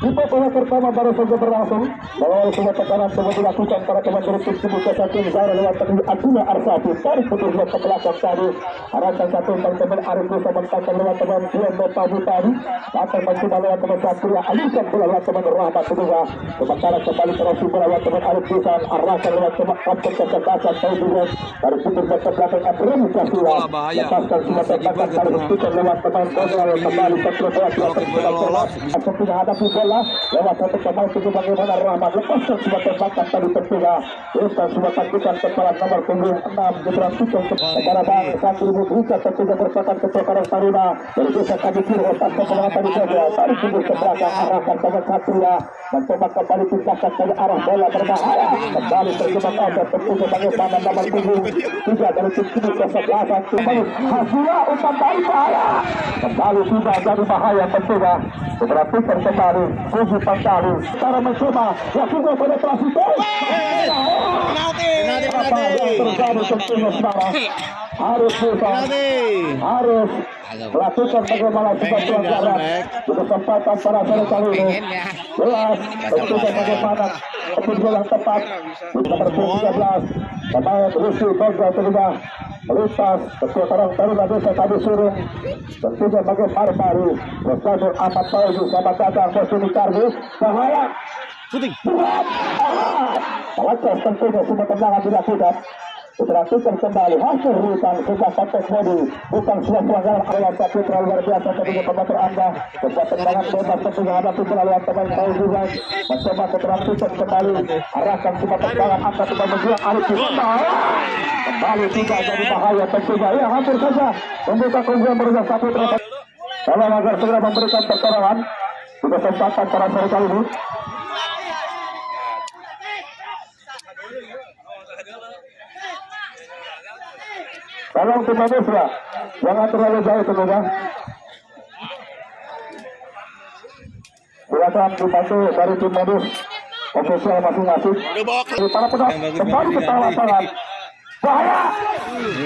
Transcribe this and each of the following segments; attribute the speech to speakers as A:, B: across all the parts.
A: Kita bola pertama baru saja berlangsung. Bola sudah tekanan coba dilakukan para pemain berikut tubuh satu Zara lewat Abdullah Arsati tarik putusnya ke belakang tadi. Arahkan satu teman Arif bisa mentangkan lewat teman Tuan Padu tadi. Akan mencoba lewat teman Satria alihkan bola lewat teman Rahmat kedua. Sementara kembali terus bola lewat teman Arif bisa arahkan lewat teman Abdul Kecerdasan Taibullah dari putusnya ke belakang Abdul Kasira. Lepaskan sudah terbakar tarik putusnya lewat teman Donald kembali ke belakang. Seperti hadapi bola lewat satu pemain itu bagaimana Rahmat lepaskan sudah tembakan tadi tertuga Ustaz sudah takutkan kepala nomor punggung 6 diberangkutkan ke negara bang saat ini bisa tertuga berpakat ke Tokaran Taruna dari desa tadi kiri lepaskan bola tadi saja tarik punggung ke belakang arahkan ke Satria mencoba kembali pindahkan ke arah bola berbahaya kembali terjebak ada tertuga bagaimana nomor punggung 3 dari tim kiri ke 11 kembali Hasya umpan tadi bahaya kembali sudah jadi bahaya tertuga diberangkutkan kembali Uji Pangkali cara mencoba lakukan penetrasi harus harus melakukan bagaimana juga pelanggaran di kesempatan para sore kali ini jelas tentunya bagaimana petunjuk yang tepat di nomor 13 pemain Rusi Boga sudah melintas ketua Karang Taruna Desa Tadi Surung tentunya bagaimana baru Profesor Ahmad Fauzi sama datang Bosuni Kardus bahaya shooting Pelajar tentunya semua tendangan dilakukan diperhatikan kembali hasil rutan sudah sampai bodi bukan sebuah pelanggaran awal tapi terlalu luar biasa tentunya pembatur anda sebuah tendangan bebas tentunya hadapi melalui teman Fauzi mencoba keterangkutan kembali arahkan semua tendangan angkat sudah menjual Arif kembali tidak jadi bahaya tentunya ya hampir saja membuka kunjungan berusaha satu terus kalau agar segera memberikan pertolongan di kesempatan para sore kali ini tolong tim Malaysia jangan terlalu jauh semoga silakan dibantu dari tim modus ofisial masing-masing dari para penonton kembali ke tangan bahaya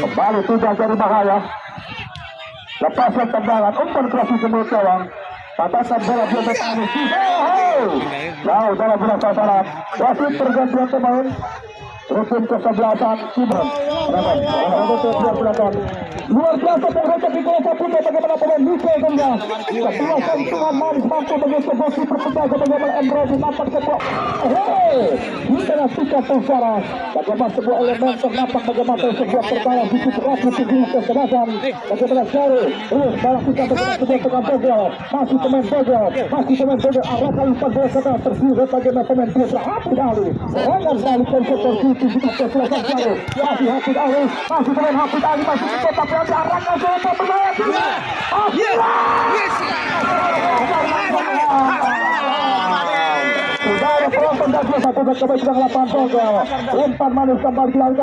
A: kembali tidak jadi bahaya lepaskan tendangan umpan keras di semua gawang patasan bola dia bertanding jauh dalam bola sasaran wasit pergantian pemain rutin kesebelasan Kibran luar biasa penghujat di bola putra bagaimana pemain Michael Gengga ketua sentuhan manis mampu begitu bosi perpecah bagaimana Emrodi nampak sebuah di tengah tiga suara bagaimana sebuah elemen ternampak bagaimana sebuah perkara di situ rapi tinggi kecerdasan bagaimana Syari terus balas kita bagaimana sebuah tengah Bogel masih pemain Bogel arahkan umpan bola ke atas tersisa bagaimana pemain Putra Hafid Ali serangan dari konsentrasi di situ kecerdasan Syari masih Hafid Ali masih pemain Hafid Ali masih tetap berada arahkan bola berbahaya sudah ada penonton dan satu dan kembali sedang lapangan Bogel umpan manis kembali